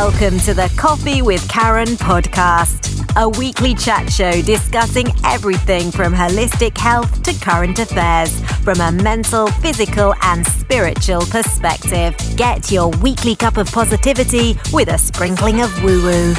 Welcome to the Coffee with Karen podcast, a weekly chat show discussing everything from holistic health to current affairs from a mental, physical and spiritual perspective. Get your weekly cup of positivity with a sprinkling of woo-woo.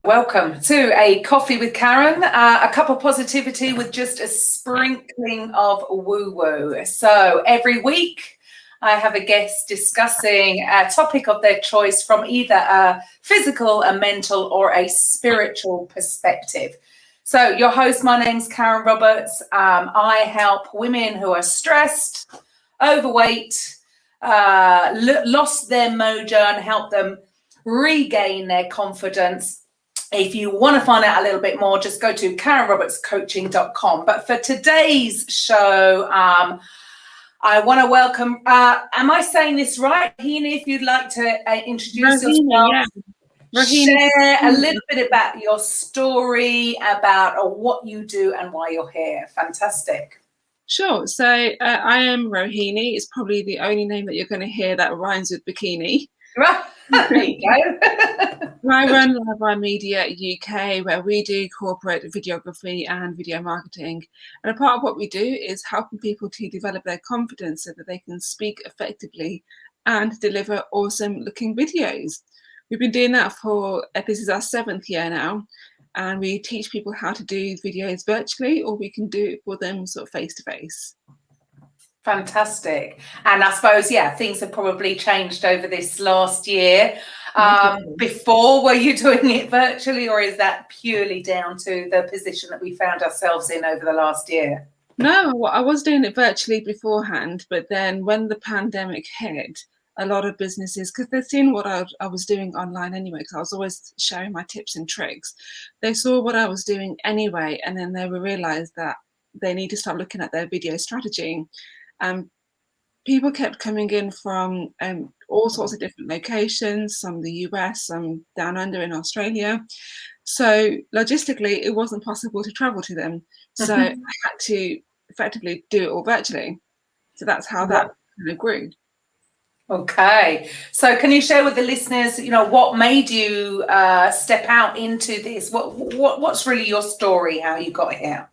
Welcome to a Coffee with Karen, a cup of positivity with just a sprinkling of woo-woo. So every week I have a guest discussing a topic of their choice from either a physical, a mental or a spiritual perspective. So your host, my name's Karen Roberts. I help women who are stressed, overweight, lost their mojo and help them regain their confidence. If you want to find out a little bit more, just go to KarenRobertsCoaching.com. But for today's show, I want to welcome, am I saying this right, Rohini, if you'd like to introduce Rohini, yourself, yeah. Rohini. Share a little bit about your story, about what you do and why you're here. Fantastic. Sure. So I am Rohini. It's probably the only name that you're going to hear that rhymes with bikini. There you go. I run Livewire Media UK, where we do corporate videography and video marketing. And a part of what we do is helping people to develop their confidence so that they can speak effectively and deliver awesome looking videos. We've been doing that for, this is our 7th year now. And we teach people how to do videos virtually, or we can do it for them sort of face to face. Fantastic. And I suppose, yeah, things have probably changed over this last year. Before, were you doing it virtually, or is that purely down to the position that we found ourselves in over the last year? No, I was doing it virtually beforehand, but then when the pandemic hit, a lot of businesses, because they'd seen what I was doing online anyway, because I was always sharing my tips and tricks, they saw what I was doing anyway, and then they realized that they need to start looking at their video strategy. People kept coming in from all sorts of different locations, some the US, some down under in Australia. So logistically, it wasn't possible to travel to them. So I had to effectively do it all virtually. So that's how that kind of grew. Okay. So can you share with the listeners, what made you step out into this? What's really your story, how you got here?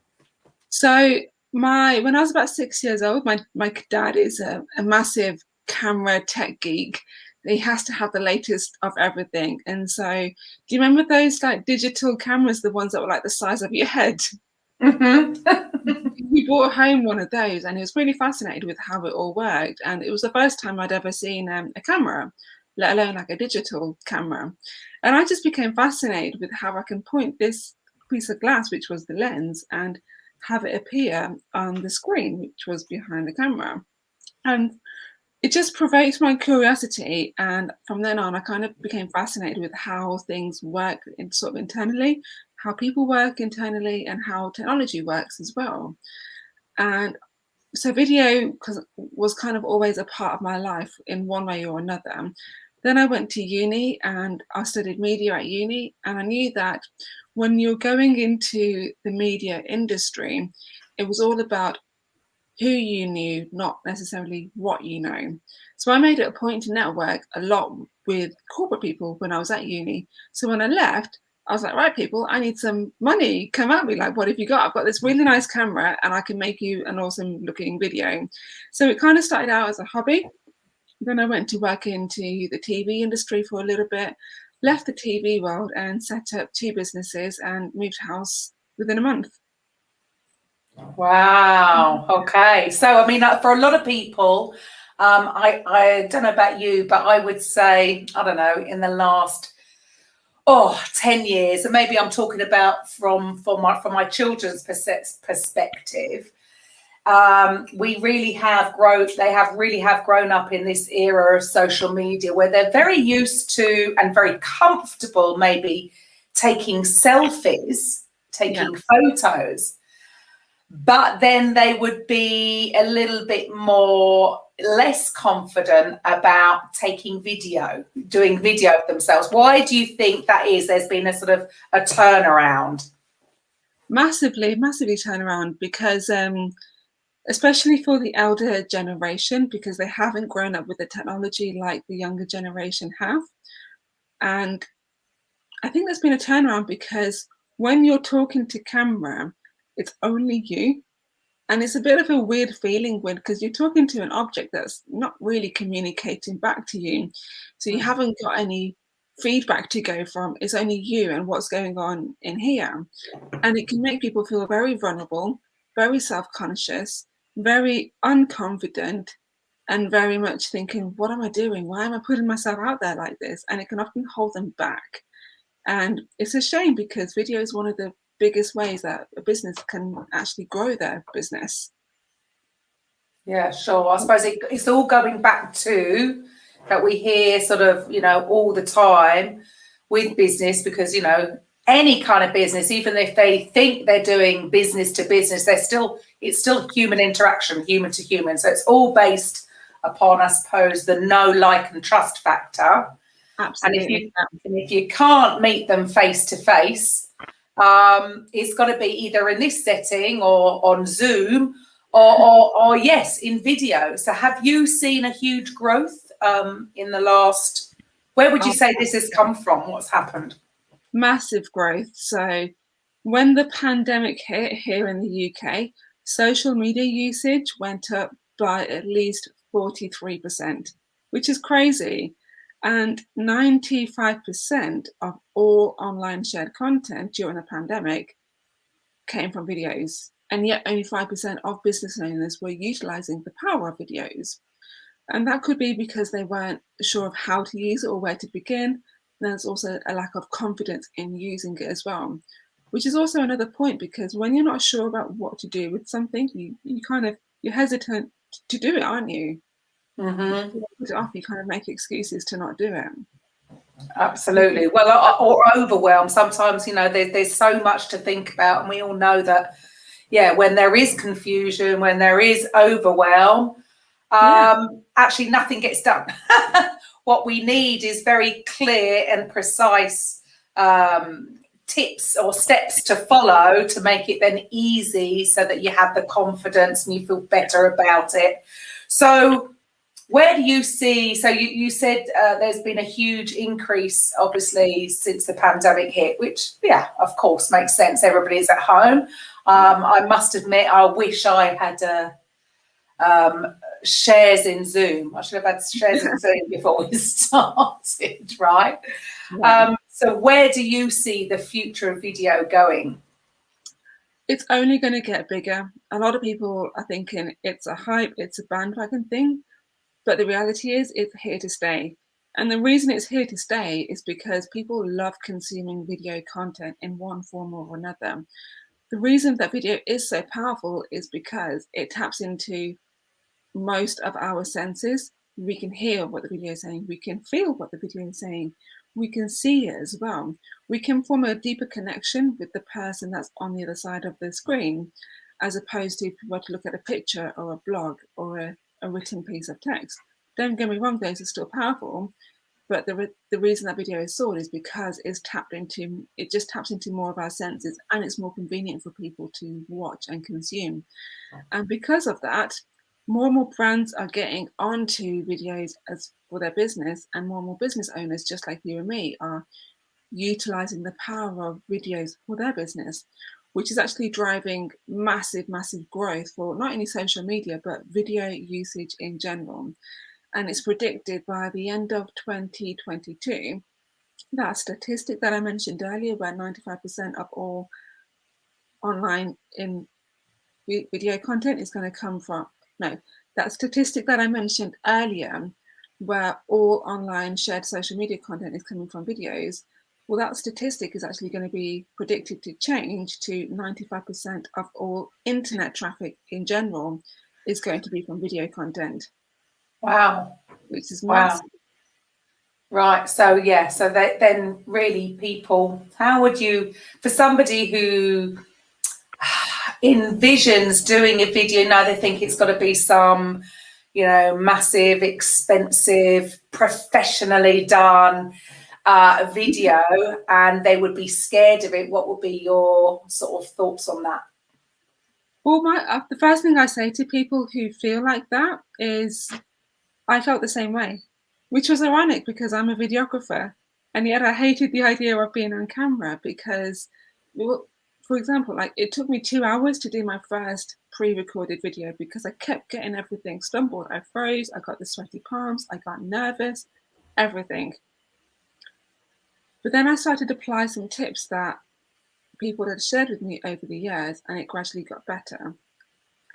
So when I was about 6 years old, my dad is a massive camera tech geek. He has to have the latest of everything. And so, do you remember those like digital cameras, the ones that were like the size of your head? He brought home one of those, and he was really fascinated with how it all worked. And it was the first time I'd ever seen a camera, let alone like a digital camera. And I just became fascinated with how I can point this piece of glass, which was the lens, and have it appear on the screen, which was behind the camera. And it just provoked my curiosity. And from then on, I kind of became fascinated with how things work sort of internally, how people work internally, and how technology works as well. And so video was kind of always a part of my life in one way or another. Then I went to uni and I studied media at uni, and I knew that when you're going into the media industry, it was all about who you knew, not necessarily what you know. So I made it a point to network a lot with corporate people when I was at uni. So when I left, I was like, right, people, I need some money. Come at me. Like, what have you got? I've got this really nice camera and I can make you an awesome looking video. So it kind of started out as a hobby. Then I went to work into the TV industry for a little bit, left the TV world and set up 2 businesses and moved house within a month. Wow. Okay. So, I mean, for a lot of people, I don't know about you, but I would say, I don't know, in the last 10 years, and maybe I'm talking about from my children's perspective, we really have grown. They really have grown up in this era of social media where they're very used to and very comfortable maybe taking selfies, taking photos, but then they would be a little bit less confident about taking video, doing video of themselves. Why do you think that is? There's been a sort of a turnaround. Massively turnaround, because especially for the elder generation, because they haven't grown up with the technology like the younger generation have. And I think there's been a turnaround because when you're talking to camera, it's only you. And it's a bit of a weird feeling because you're talking to an object that's not really communicating back to you. So you haven't got any feedback to go from. It's only you and what's going on in here. And it can make people feel very vulnerable, very self-conscious, very unconfident, and very much thinking, what am I doing? Why am I putting myself out there like this? And it can often hold them back. And it's a shame because video is one of the biggest ways that a business can actually grow their business. Yeah, sure. I suppose it's all going back to that we hear sort of, all the time with business, because, any kind of business, even if they think they're doing business to business, it's still human interaction, human to human. So it's all upon, I suppose, the know, like, and trust factor. Absolutely. And if you can't meet them face to face, it's got to be either in this setting or on Zoom or yes, in video. So have you seen a huge growth in the last, where would you say this has come from? What's happened? Massive growth. So when the pandemic hit here in the UK, social media usage went up by at least 43%, which is crazy. And 95% of all online shared content during the pandemic came from videos. And yet only 5% of business owners were utilizing the power of videos. And that could be because they weren't sure of how to use it or where to begin. There's also a lack of confidence in using it as well, which is also another point, because when you're not sure about what to do with something, you're hesitant to do it, aren't you? Mm-hmm. You put it off, you kind of make excuses to not do it. Absolutely. Well, or overwhelmed. Sometimes, there's so much to think about, and we all know that, when there is confusion, when there is overwhelm, actually nothing gets done. What we need is very clear and precise tips or steps to follow to make it then easy, so that you have the confidence and you feel better about it. So where do you see, so you said there's been a huge increase, obviously, since the pandemic hit, which, of course, makes sense. Everybody's at home. I must admit, I wish I had shares in Zoom. I should have had shares in Zoom before we started, right? Yeah. So where do you see the future of video going? It's only going to get bigger. A lot of people are thinking it's a hype, it's a bandwagon thing. But the reality is it's here to stay. And the reason it's here to stay is because people love consuming video content in one form or another. The reason that video is so powerful is because it taps into most of our senses. We can hear what the video is saying. We can feel what the video is saying. We can see it as well. We can form a deeper connection with the person that's on the other side of the screen, as opposed to if you were to look at a picture or a blog or a written piece of text. Don't get me wrong, those are still powerful, but the reason that video is sought is because it just taps into more of our senses, and it's more convenient for people to watch and consume. And because of that, more and more brands are getting onto videos as for their business, and more business owners, just like you and me, are utilizing the power of videos for their business, which is actually driving massive growth for not only social media, but video usage in general. And it's predicted by the end of 2022, that statistic that I mentioned earlier, where 95% of all online in video content is going to come from, that statistic that I mentioned earlier, where all online shared social media content is coming from videos, well, that statistic is actually going to be predicted to change to 95% of all internet traffic in general is going to be from video content. Wow. Which is massive. Wow. Right. So, so then really people, how would you, for somebody who envisions doing a video, now they think it's got to be some, massive, expensive, professionally done video, and they would be scared of it. What would be your sort of thoughts on that? Well, the first thing I say to people who feel like that is, I felt the same way, which was ironic because I'm a videographer, And yet I hated the idea of being on camera because, well, for example, like it took me 2 hours to do my first pre-recorded video because I kept getting everything stumbled. I froze, I got the sweaty palms, I got nervous, everything. But then I started to apply some tips that people had shared with me over the years, and it gradually got better.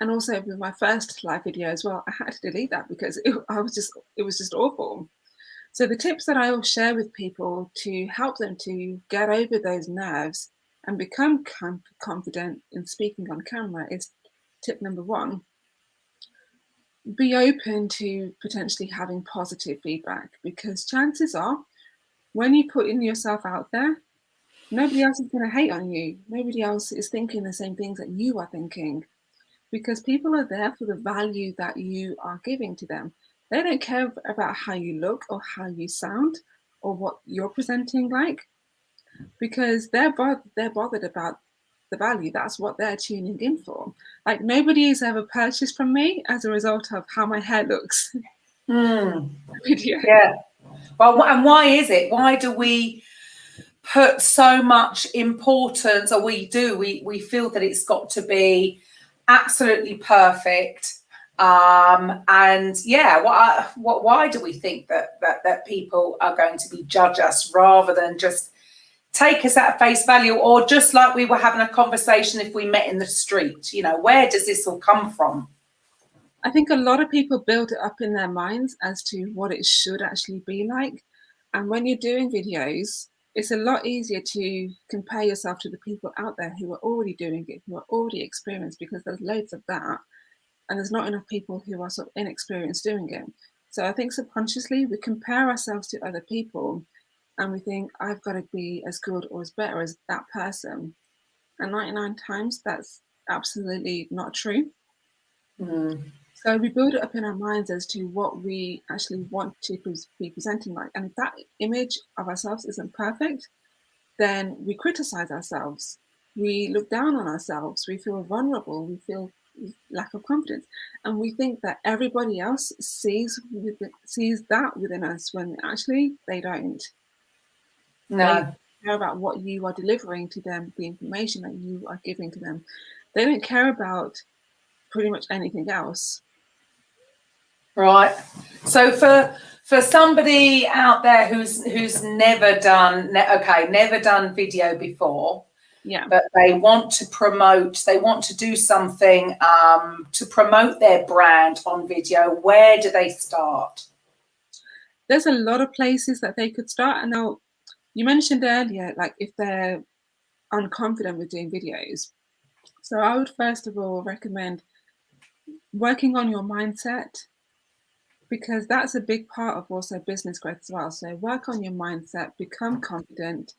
And also with my first live video as well, I had to delete that because it was just awful. So the tips that I will share with people to help them to get over those nerves and become confident in speaking on camera is tip number 1. Be open to potentially having positive feedback, because chances are when you put yourself out there, nobody else is going to hate on you. Nobody else is thinking the same things that you are thinking, because people are there for the value that you are giving to them. They don't care about how you look or how you sound or what you're presenting like, because they're bothered about the value. That's what they're tuning in for. Like nobody has ever purchased from me as a result of how my hair looks. Yeah. Well, and why is it? Why do we put so much importance, or we feel that it's got to be absolutely perfect? And yeah, why do we think that people are going to be judge us rather than just take us at face value, or just like we were having a conversation if we met in the street? You know, where does this all come from? I think a lot of people build it up in their minds as to what it should actually be like. And when you're doing videos, it's a lot easier to compare yourself to the people out there who are already doing it, who are already experienced, because there's loads of that. And there's not enough people who are sort of inexperienced doing it. So I think subconsciously we compare ourselves to other people and we think, I've got to be as good or as better as that person. And 99 times that's absolutely not true. So we build it up in our minds as to what we actually want to be presenting like. And if that image of ourselves isn't perfect, then we criticize ourselves. We look down on ourselves. We feel vulnerable. We feel lack of confidence. And we think that everybody else sees that within us when actually they don't. No. They care about what you are delivering to them, the information that you are giving to them. They don't care about pretty much anything else. Right. So for somebody out there who's never done video before, yeah, but they want to do something to promote their brand on video, where do they start? There's a lot of places that they could start. And now, you mentioned earlier, like if they're unconfident with doing videos. So I would first of all recommend working on your mindset, because that's a big part of also business growth as well. So work on your mindset, become confident,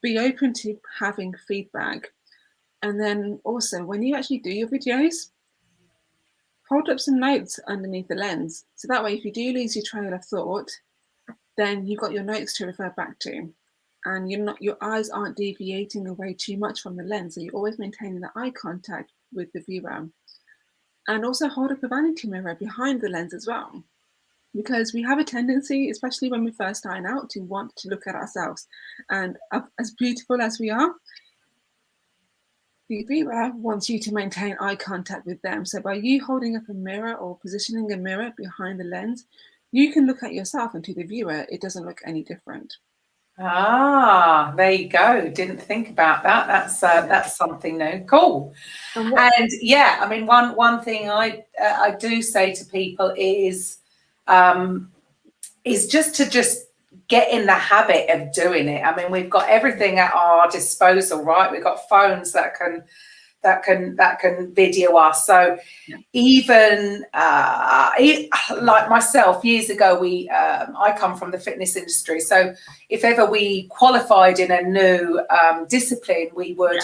be open to having feedback. And then also when you actually do your videos, hold up some notes underneath the lens. So that way, if you do lose your train of thought, then you've got your notes to refer back to. And your eyes aren't deviating away too much from the lens. So you're always maintaining the eye contact with the viewer. And also hold up a vanity mirror behind the lens as well. Because we have a tendency, especially when we're first starting out, to want to look at ourselves. And as beautiful as we are, the viewer wants you to maintain eye contact with them. So by you holding up a mirror or positioning a mirror behind the lens, you can look at yourself, and to the viewer, it doesn't look any different. Ah, there you go. Didn't think about that. That's something new. Cool. And yeah, I mean, one thing I do say to people is just to get in the habit of doing it. I mean, we've got everything at our disposal, right? We've got phones that can video us. So even like myself, years ago, I come from the fitness industry. So if ever we qualified in a new discipline, we would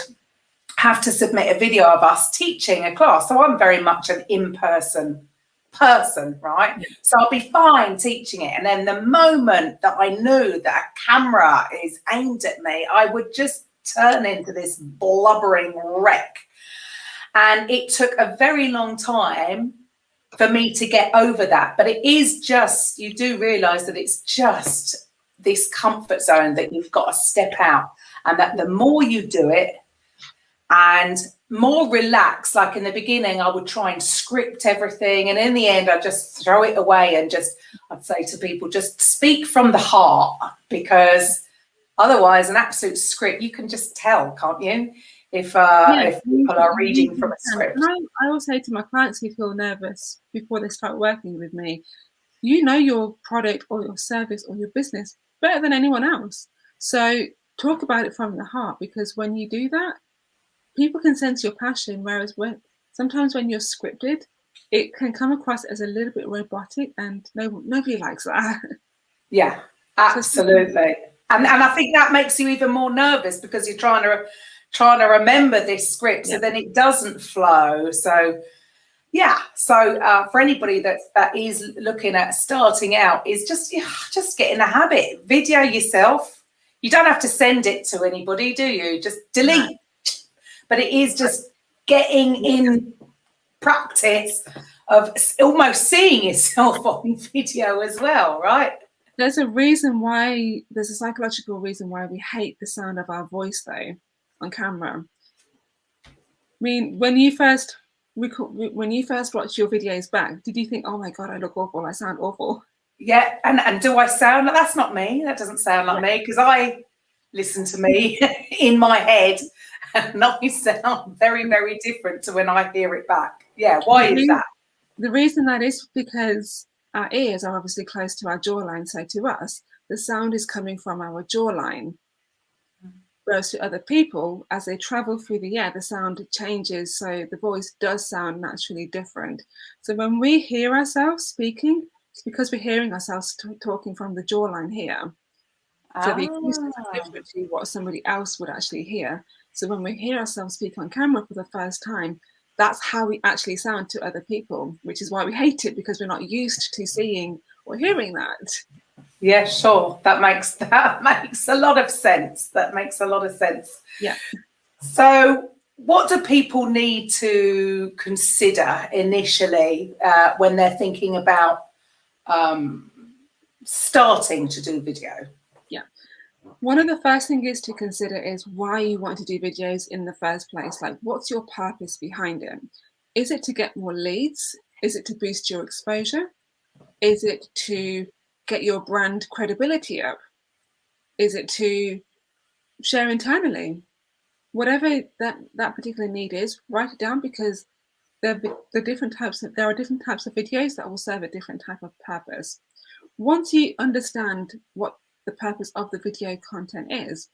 have to submit a video of us teaching a class. So I'm very much an in-person person, right? So I'll be fine teaching it. And then the moment that I knew that a camera is aimed at me, I would just turn into this blubbering wreck. And it took a very long time for me to get over that. But it is just, you do realize that it's just this comfort zone that you've got to step out, and that the more you do it and more relaxed, like in the beginning, I would try and script everything. And in the end, I just throw it away and I'd say to people, just speak from the heart, because otherwise an absolute script, you can just tell, can't you? If people are reading from a script. And I always say to my clients who feel nervous before they start working with me, you know your product or your service or your business better than anyone else. So talk about it from the heart, because when you do that, people can sense your passion. Whereas sometimes when you're scripted, it can come across as a little bit robotic, and nobody likes that. Yeah, absolutely. And I think that makes you even more nervous, because you're trying to remember this script, so then it doesn't flow. So yeah, so for anybody that is looking at starting out, is just get in the habit. Video yourself. You don't have to send it to anybody, do you? Just delete. No. But it is just getting in practice of almost seeing yourself on video as well, right? There's a psychological reason why we hate the sound of our voice, though, on camera. I mean, when you first watched your videos back, did you think, oh my God, I look awful, I sound awful? Yeah, and do I sound like, that's not me, that doesn't sound like me, because I listen to me in my head, and I sound very, very different to when I hear it back. Yeah, why is that? The reason that is because our ears are obviously close to our jawline, so to us, the sound is coming from our jawline. Whereas to other people, as they travel through the air, the sound changes, so the voice does sound naturally different. So when we hear ourselves speaking, it's because we're hearing ourselves talking from the jawline here. So the acoustics are different to what somebody else would actually hear. So when we hear ourselves speak on camera for the first time, that's how we actually sound to other people, which is why we hate it, because we're not used to seeing or hearing that. Yeah, sure. That makes a lot of sense. That makes a lot of sense. Yeah. So what do people need to consider initially when they're thinking about starting to do video? Yeah. One of the first things is to consider is why you want to do videos in the first place. Like, what's your purpose behind it? Is it to get more leads? Is it to boost your exposure? Is it to get your brand credibility up? Is it to share internally? Whatever that particular need is, write it down, because there are different types of videos that will serve a different type of purpose. Once you understand what the purpose of the video content is,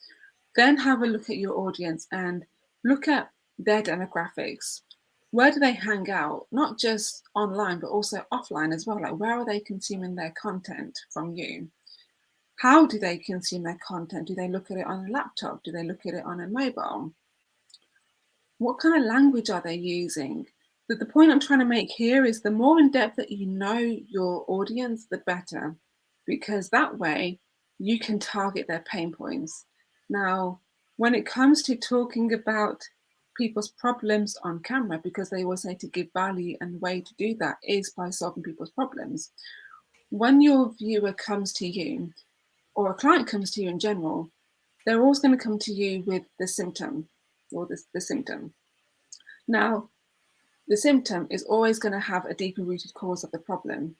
then have a look at your audience and look at their demographics. Where do they hang out? Not just online, but also offline as well. Like, where are they consuming their content from you? How do they consume their content? Do they look at it on a laptop? Do they look at it on a mobile? What kind of language are they using? The point I'm trying to make here is the more in depth that you know your audience, the better, because that way you can target their pain points. Now, when it comes to talking about people's problems on camera, because they always say to give value, and the way to do that is by solving people's problems. When your viewer comes to you, or a client comes to you in general, they're always going to come to you with the symptom, or the symptom. Now, the symptom is always going to have a deeper rooted cause of the problem.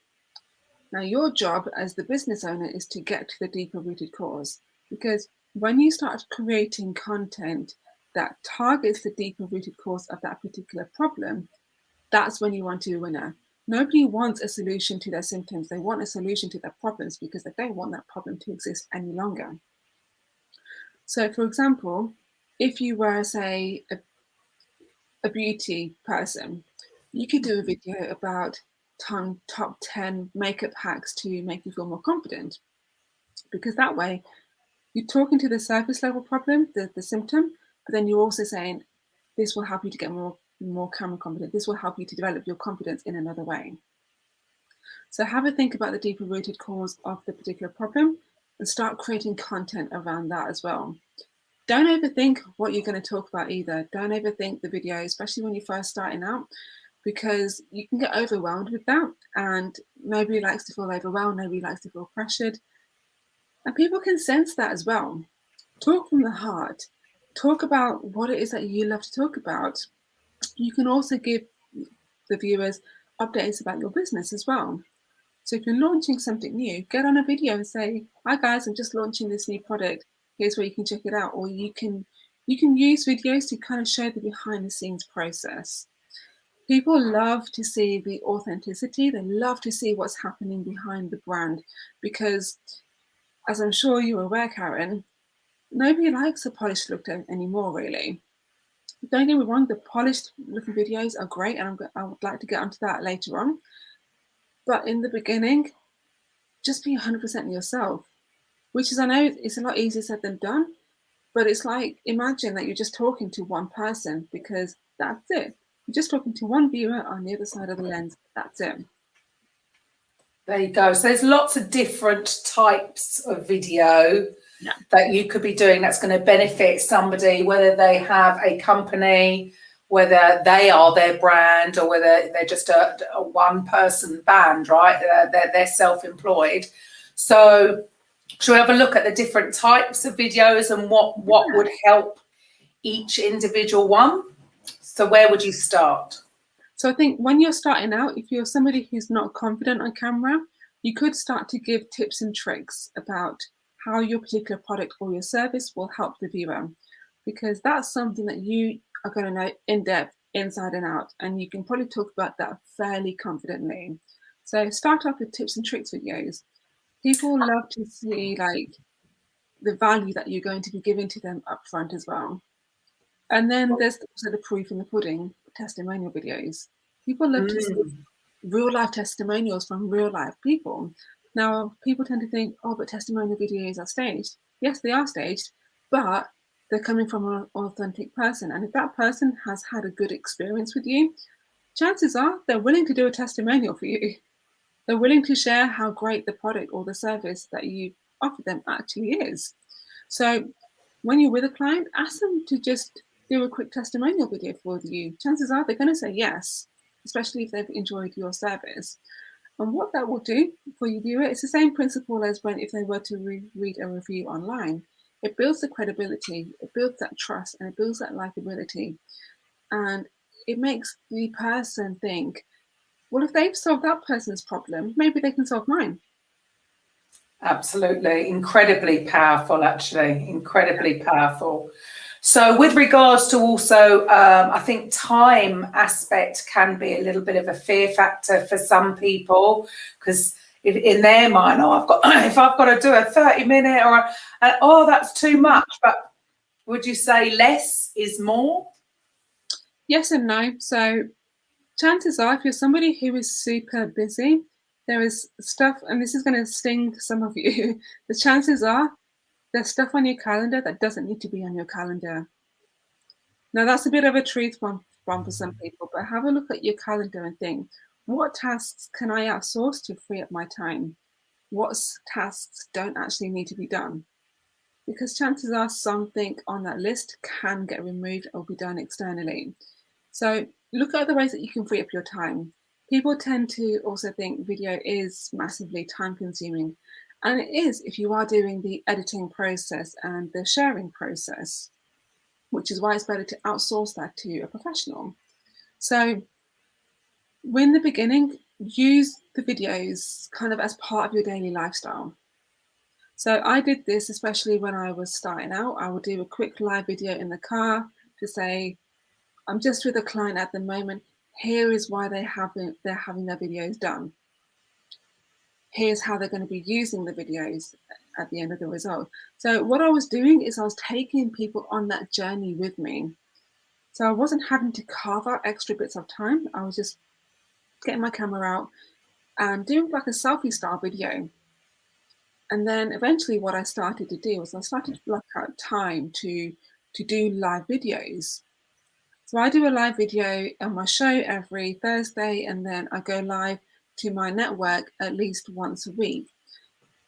Now, your job as the business owner is to get to the deeper rooted cause, because when you start creating content that targets the deeper rooted cause of that particular problem, that's when you want to be a winner. Nobody wants a solution to their symptoms. They want a solution to their problems, because they don't want that problem to exist any longer. So, for example, if you were, say, a beauty person, you could do a video about top 10 makeup hacks to make you feel more confident, because that way you're talking to the surface level problem, the symptom, but then you're also saying this will help you to get more camera confident. This will help you to develop your confidence in another way. So have a think about the deeper rooted cause of the particular problem and start creating content around that as well. Don't overthink what you're going to talk about either. Don't overthink the video, especially when you're first starting out, because you can get overwhelmed with that, and nobody likes to feel overwhelmed, nobody likes to feel pressured. And people can sense that as well. Talk from the heart. Talk about what it is that you love to talk about. You can also give the viewers updates about your business as well. So if you're launching something new, get on a video and say, "Hi guys, I'm just launching this new product. Here's where you can check it out." Or you can use videos to kind of show the behind the scenes process. People love to see the authenticity. They love to see what's happening behind the brand because, as I'm sure you're aware, Karen, nobody likes a polished look anymore, really. Don't get me wrong, the polished looking videos are great, and I would like to get onto that later on. But in the beginning, just be 100% yourself, which is, I know it's a lot easier said than done, but it's like, imagine that you're just talking to one person, because that's it. You're just talking to one viewer on the other side of the lens. That's it. There you go. So there's lots of different types of video that you could be doing that's going to benefit somebody, whether they have a company, whether they are their brand, or whether they're just a one-person band, right? They're self-employed. So should we have a look at the different types of videos and what would help each individual one? So where would you start? So I think when you're starting out, if you're somebody who's not confident on camera, you could start to give tips and tricks about how your particular product or your service will help the viewer, because that's something that you are going to know in depth, inside and out, and you can probably talk about that fairly confidently. So start off with tips and tricks videos. People love to see like the value that you're going to be giving to them up front as well. And then there's also the proof in the pudding, testimonial videos. People love to see real life testimonials from real life people. Now, people tend to think, oh, but testimonial videos are staged. Yes, they are staged, but they're coming from an authentic person. And if that person has had a good experience with you, chances are they're willing to do a testimonial for you. They're willing to share how great the product or the service that you offer them actually is. So when you're with a client, ask them to just do a quick testimonial video for you. Chances are they're going to say yes, especially if they've enjoyed your service. And what that will do for your viewer, it's the same principle as if they were to read a review online. It builds the credibility, it builds that trust, and it builds that likability. And it makes the person think, well, if they've solved that person's problem, maybe they can solve mine. Absolutely. Incredibly powerful, actually. Incredibly powerful. So with regards to also, I think time aspect can be a little bit of a fear factor for some people, because in their mind, if I've got to do a 30-minute or that's too much. But would you say less is more? Yes and no. So chances are, if you're somebody who is super busy, there is stuff, and this is going to sting some of you, the chances are there's stuff on your calendar that doesn't need to be on your calendar. Now, that's a bit of a truth bomb for some people, but have a look at your calendar and think, what tasks can I outsource to free up my time? What tasks don't actually need to be done? Because chances are something on that list can get removed or be done externally. So look at the ways that you can free up your time. People tend to also think video is massively time consuming. And it is if you are doing the editing process and the sharing process, which is why it's better to outsource that to a professional. So in the beginning, use the videos kind of as part of your daily lifestyle. So I did this, especially when I was starting out. I would do a quick live video in the car to say, I'm just with a client at the moment. Here is why they're having their videos done. Here's how they're going to be using the videos at the end of the result. So what I was doing is I was taking people on that journey with me. So I wasn't having to carve out extra bits of time. I was just getting my camera out and doing like a selfie style video. And then eventually what I started to do was I started to block out time to do live videos. So I do a live video on my show every Thursday, and then I go live to my network at least once a week.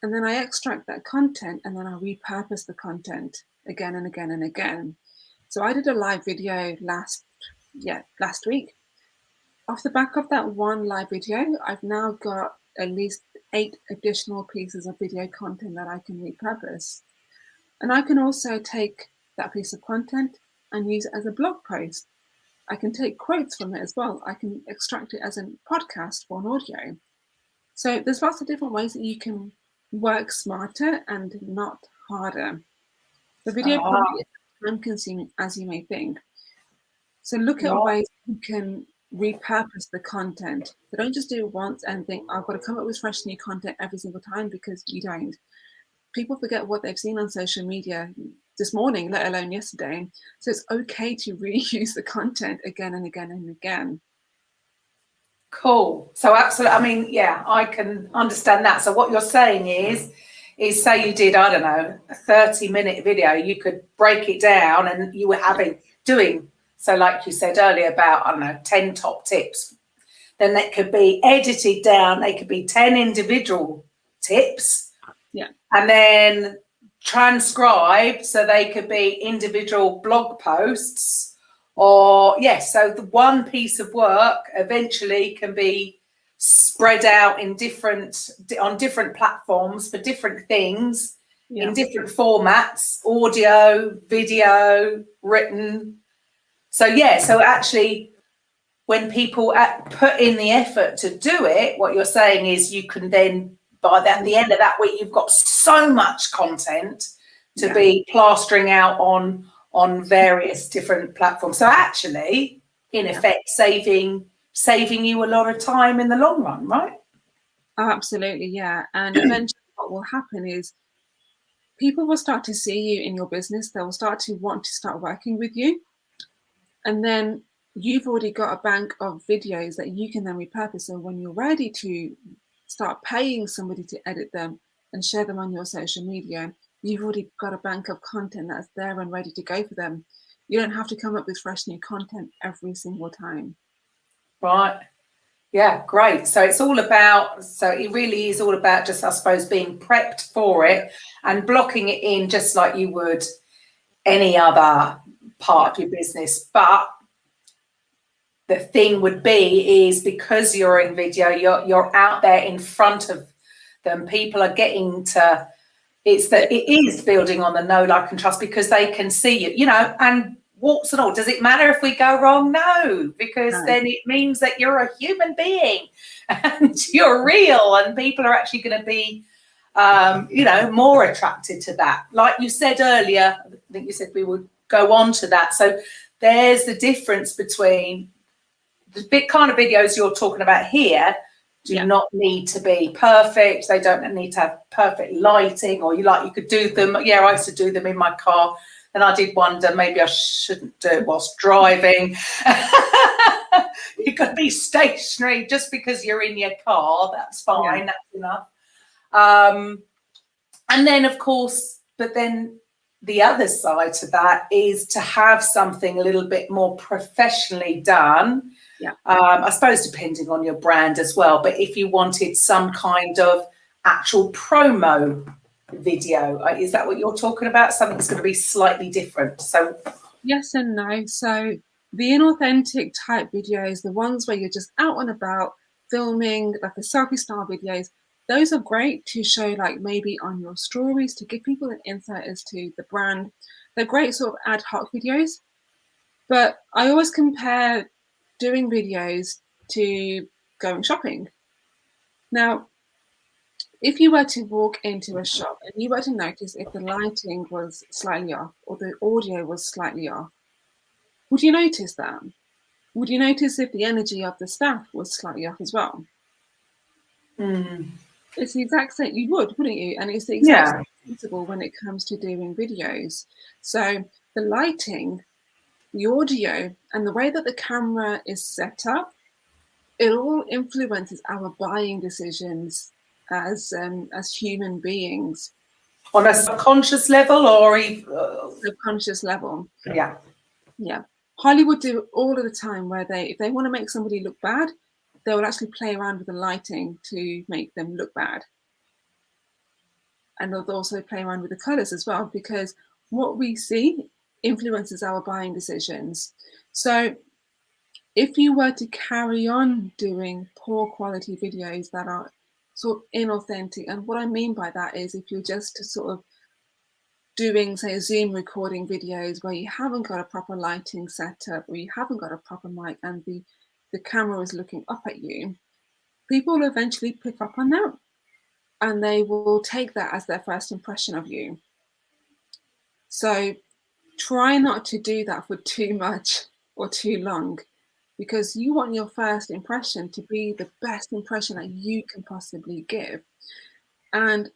And then I extract that content and then I repurpose the content again and again and again. So I did a live video last week. Off the back of that one live video, I've now got at least 8 additional pieces of video content that I can repurpose. And I can also take that piece of content and use it as a blog post. I can take quotes from it as well. I can extract it as a podcast or an audio. So there's lots of different ways that you can work smarter and not harder. The video probably isn't time consuming as you may think. So look at ways you can repurpose the content. So don't just do it once and think, I've got to come up with fresh new content every single time, because you don't. People forget what they've seen on social media this morning, let alone yesterday. So it's okay to reuse the content again and again and again. Cool. So absolutely, I mean, yeah, I can understand that. So what you're saying is say you did, I don't know, a 30-minute video, you could break it down and you were doing, so like you said earlier about, I don't know, 10 top tips. Then that could be edited down. They could be 10 individual tips. Yeah. And then transcribed, so they could be individual blog posts. Or yes, so the one piece of work eventually can be spread out on different platforms for different things, in different formats: audio, video, written. So so actually, when people put in the effort to do it, what you're saying is you can then, by the end of that week, you've got so much content to be plastering out on various different platforms. So actually, in effect, saving you a lot of time in the long run, right? Oh, absolutely, yeah. And eventually what will happen is people will start to see you in your business. They will start to want to start working with you. And then you've already got a bank of videos that you can then repurpose. So when you're ready to start paying somebody to edit them and share them on your social media, you've already got a bank of content that's there and ready to go for them. You don't have to come up with fresh new content every single time. Right. Yeah, great. So it really is all about just, I suppose, being prepped for it and blocking it in just like you would any other part of your business. But the thing would be is, because you're in video, you're out there in front of them. People are getting to, it is building on the know, like and trust, because they can see you, and warts and all. Does it matter if we go wrong? No, because then it means that you're a human being and you're real, and people are actually going to be, more attracted to that. Like you said earlier, I think you said we would go on to that. So there's the difference between the big kind of videos you're talking about here. Do not need to be perfect. They don't need to have perfect lighting, or you could do them. Yeah, I used to do them in my car. And I did wonder, maybe I shouldn't do it whilst driving. You could be stationary just because you're in your car. That's fine. That's enough. And then, of course, but then the other side to that is to have something a little bit more professionally done. Yeah. I suppose depending on your brand as well. But if you wanted some kind of actual promo video, is that what you're talking about? Something that's going to be slightly different? So yes and no. So the inauthentic type videos, the ones where you're just out and about filming, like the selfie style videos, those are great to show, like maybe on your stories, to give people an insight as to the brand. They're great sort of ad hoc videos. But I always compare doing videos to going shopping. Now, if you were to walk into a shop and you were to notice if the lighting was slightly off or the audio was slightly off, would you notice that? Would you notice if the energy of the staff was slightly off as well? It's the exact same. You would, wouldn't you? And it's the exact same principle when it comes to doing videos. So the lighting, the audio, and the way that the camera is set up, it all influences our buying decisions as human beings. On a subconscious level or subconscious level? Yeah. Hollywood do it all of the time, where if they want to make somebody look bad, they will actually play around with the lighting to make them look bad. And they'll also play around with the colors as well, because what we see influences our buying decisions. So if you were to carry on doing poor quality videos that are sort of inauthentic. And what I mean by that is if you're just sort of doing, say, Zoom recording videos where you haven't got a proper lighting setup, or you haven't got a proper mic, and the camera is looking up at you, people will eventually pick up on that, and they will take that as their first impression of you. So try not to do that for too much or too long, because you want your first impression to be the best impression that you can possibly give. And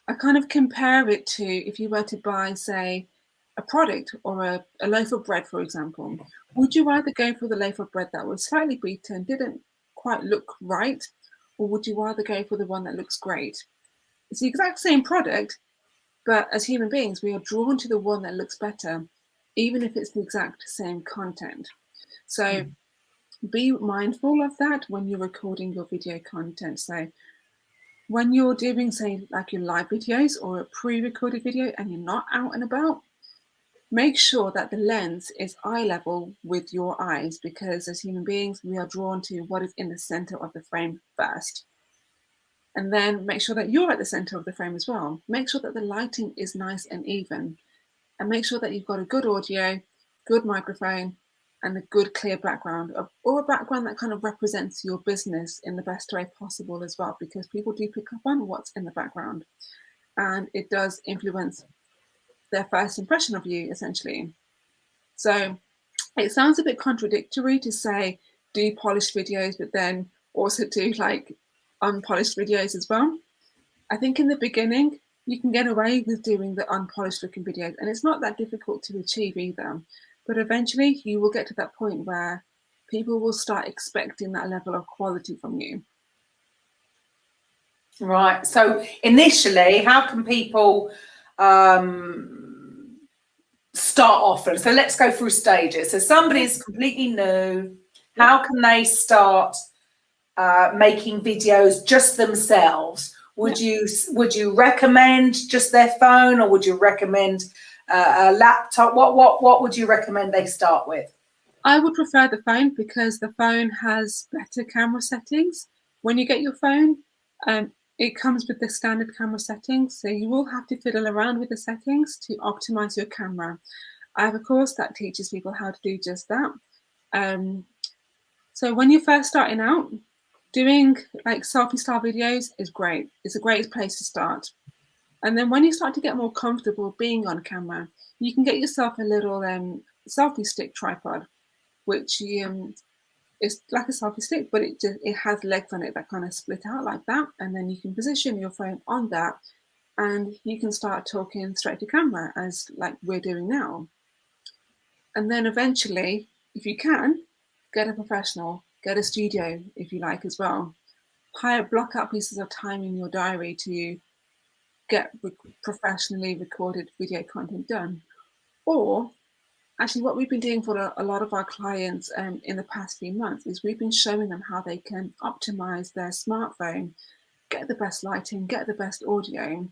I kind of compare it to if you were to buy, say, a product or a loaf of bread, for example. Would you rather go for the loaf of bread that was slightly beaten, didn't quite look right, or would you rather go for the one that looks great? It's the exact same product, but as human beings, we are drawn to the one that looks better, even if it's the exact same content. So be mindful of that when you're recording your video content. So when you're doing, say, like your live videos or a pre-recorded video and you're not out and about, make sure that the lens is eye level with your eyes, because as human beings, we are drawn to what is in the center of the frame first. And then make sure that you're at the center of the frame as well. Make sure that the lighting is nice and even, and make sure that you've got a good audio, good microphone, and a good clear background, or a background that kind of represents your business in the best way possible as well, because people do pick up on what's in the background, and it does influence their first impression of you, essentially. So it sounds a bit contradictory to say do polished videos, but then also do like unpolished videos as well. I think in the beginning, you can get away with doing the unpolished looking videos, and it's not that difficult to achieve either. But eventually you will get to that point where people will start expecting that level of quality from you. Right. So initially, how can people start off? So let's go through stages. So somebody's completely new. How can they start making videos just themselves? Would you recommend just their phone, or would you recommend a laptop? What would you recommend they start with? I would prefer the phone, because the phone has better camera settings. When you get your phone, it comes with the standard camera settings, so you will have to fiddle around with the settings to optimize your camera. I have a course that teaches people how to do just that. So when you're first starting out, doing like selfie style videos is great. It's a great place to start. And then when you start to get more comfortable being on camera, you can get yourself a little selfie stick tripod, which is like a selfie stick, but it has legs on it that kind of split out like that. And then you can position your phone on that, and you can start talking straight to camera as like we're doing now. And then eventually, if you can, get a professional, get a studio if you like as well. Block out pieces of time in your diary to get professionally recorded video content done. Or actually, what we've been doing for a lot of our clients in the past few months is we've been showing them how they can optimize their smartphone, get the best lighting, get the best audio,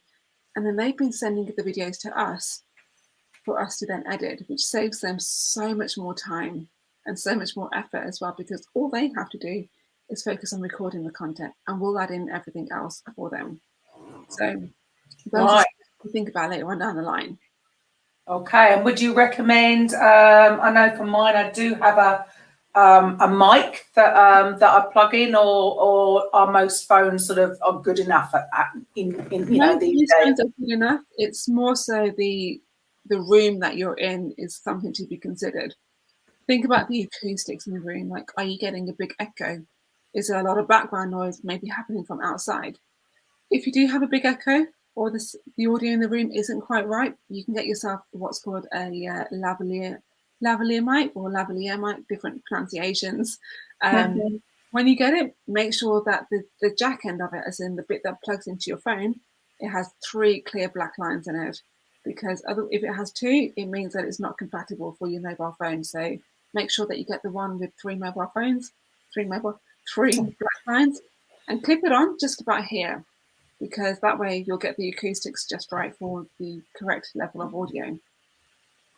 and then they've been sending the videos to us for us to then edit, which saves them so much more time and so much more effort as well, because all they have to do is focus on recording the content, and we'll add in everything else for them. So those are to think about later on down the line. Okay, and would you recommend? I know for mine, I do have a mic that I plug in, or are most phones sort of are good enough these phones are good enough. It's more so the room that you're in is something to be considered. Think about the acoustics in the room. Like, are you getting a big echo? Is there a lot of background noise maybe happening from outside? If you do have a big echo, or the audio in the room isn't quite right, you can get yourself what's called a lavalier mic, or lavalier mic, different pronunciations. When you get it, make sure that the jack end of it, as in the bit that plugs into your phone, it has 3 clear black lines in it, because if it has 2, it means that it's not compatible for your mobile phone. So make sure that you get the one with 3 mobile phones, 3 black lines, and clip it on just about here, because that way you'll get the acoustics just right for the correct level of audio.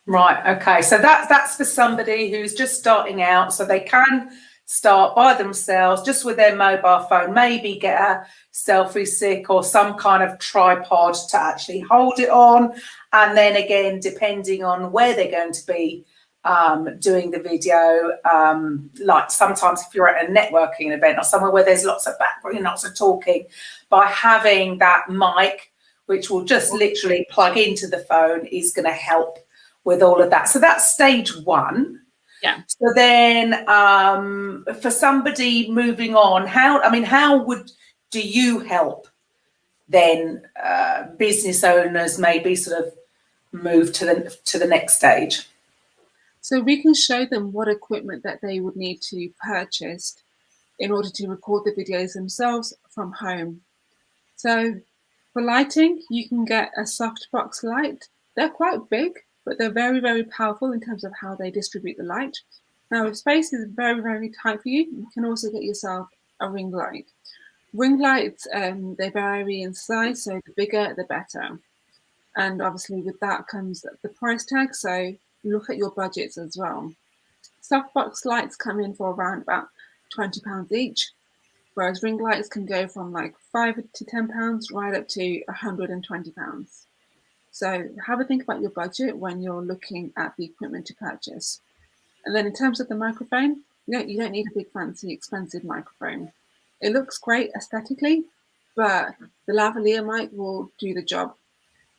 Right. Okay. So that's for somebody who's just starting out, so they can start by themselves, just with their mobile phone, maybe get a selfie stick or some kind of tripod to actually hold it on. And then again, depending on where they're going to be doing the video, like sometimes if you're at a networking event or somewhere where there's lots of background, lots of talking, by having that mic, which will just literally plug into the phone, is going to help with all of that. So that's stage one. Yeah. So then for somebody moving on, how do you help then business owners maybe sort of move to the next stage? So we can show them what equipment that they would need to purchase in order to record the videos themselves from home. So for lighting, you can get a softbox light. They're quite big, but they're very, very powerful in terms of how they distribute the light. Now, if space is very, very tight for you, you can also get yourself a ring light. Ring lights, they vary in size, so the bigger, the better. And obviously with that comes the price tag, so look at your budgets as well. Softbox lights come in for around about £20 each, whereas ring lights can go from like £5 to £10 right up to £120. So have a think about your budget when you're looking at the equipment to purchase. And then in terms of the microphone, you don't need a big fancy expensive microphone. It looks great aesthetically, but the lavalier mic will do the job.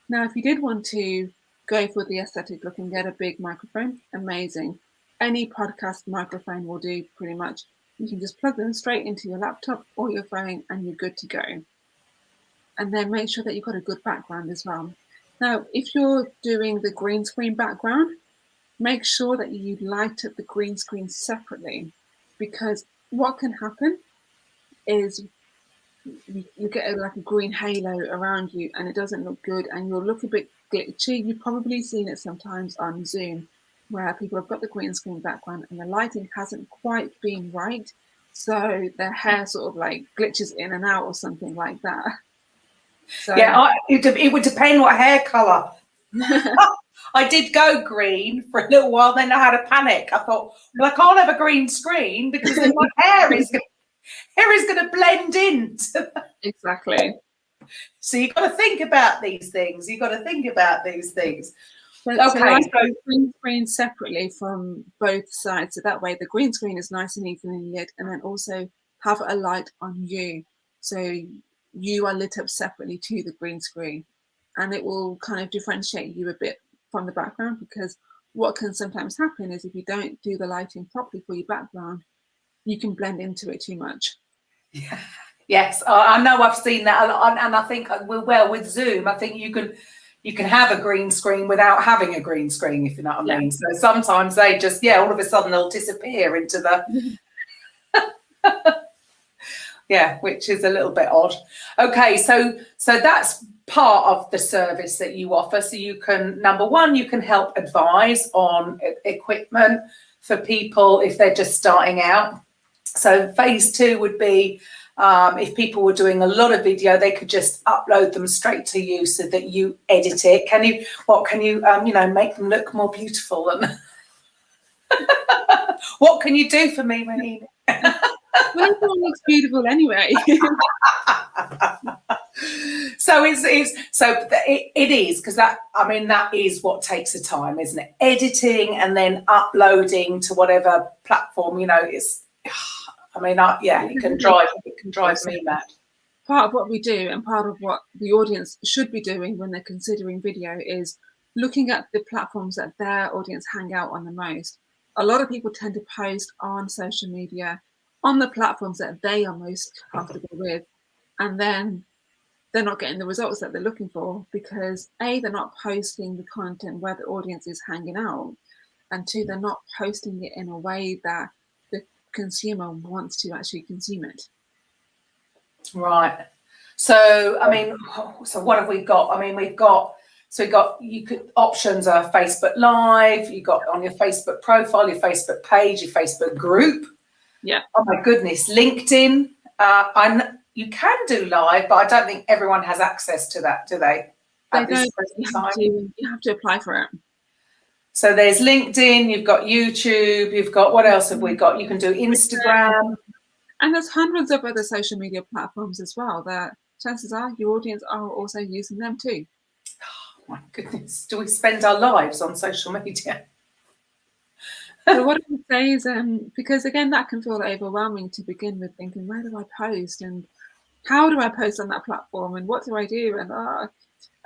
Now, if you did want to go for the aesthetic look and get a big microphone, amazing. Any podcast microphone will do pretty much. You can just plug them straight into your laptop or your phone and you're good to go. And then make sure that you've got a good background as well. Now, if you're doing the green screen background, make sure that you light up the green screen separately, because what can happen is you get like a green halo around you and it doesn't look good and you'll look a bit glitchy. You've probably seen it sometimes on Zoom where people have got the green screen background and the lighting hasn't quite been right, so their hair sort of like glitches in and out or something like that. So yeah, it would depend what hair color. I did go green for a little while, then I had a panic. I thought, well, I can't have a green screen because then my hair is going to blend in. Exactly. So you've got to think about these things. So Okay. So green screen separately from both sides. So that way the green screen is nice and evenly lit, and then also have a light on you. So you are lit up separately to the green screen. And it will kind of differentiate you a bit from the background, because what can sometimes happen is if you don't do the lighting properly for your background, you can blend into it too much. Yeah. Yes, I know I've seen that a lot, and I think with Zoom, I think you can have a green screen without having a green screen, if you know what I mean. So sometimes they just all of a sudden they'll disappear into the yeah, which is a little bit odd. Okay, so that's part of the service that you offer. So you can, number one, you can help advise on equipment for people if they're just starting out. So phase two would be if people were doing a lot of video, they could just upload them straight to you so that you edit it. Can you make them look more beautiful? And what can you do for me, Rohini? Well, everyone looks beautiful anyway. So it is, because that is what takes the time, isn't it? Editing and then uploading to whatever platform, it can drive me mad. Part of what we do and part of what the audience should be doing when they're considering video is looking at the platforms that their audience hang out on the most. A lot of people tend to post on social media on the platforms that they are most comfortable with, and then they're not getting the results that they're looking for because A, they're not posting the content where the audience is hanging out, and two, they're not posting it in a way that the consumer wants to actually consume it. Right. So so what have we got? We've got options are Facebook Live, you got on your Facebook profile, your Facebook page, your Facebook group. Yeah. Oh my goodness, LinkedIn. You can do live, but I don't think everyone has access to that, do they? They don't. You have to apply for it. So there's LinkedIn, you've got YouTube, you've got, what else have we got? You can do Instagram. And there's hundreds of other social media platforms as well that chances are your audience are also using them too. Oh my goodness, do we spend our lives on social media? So what I would say is, because again, that can feel overwhelming to begin with, thinking, where do I post and how do I post on that platform and what do I do?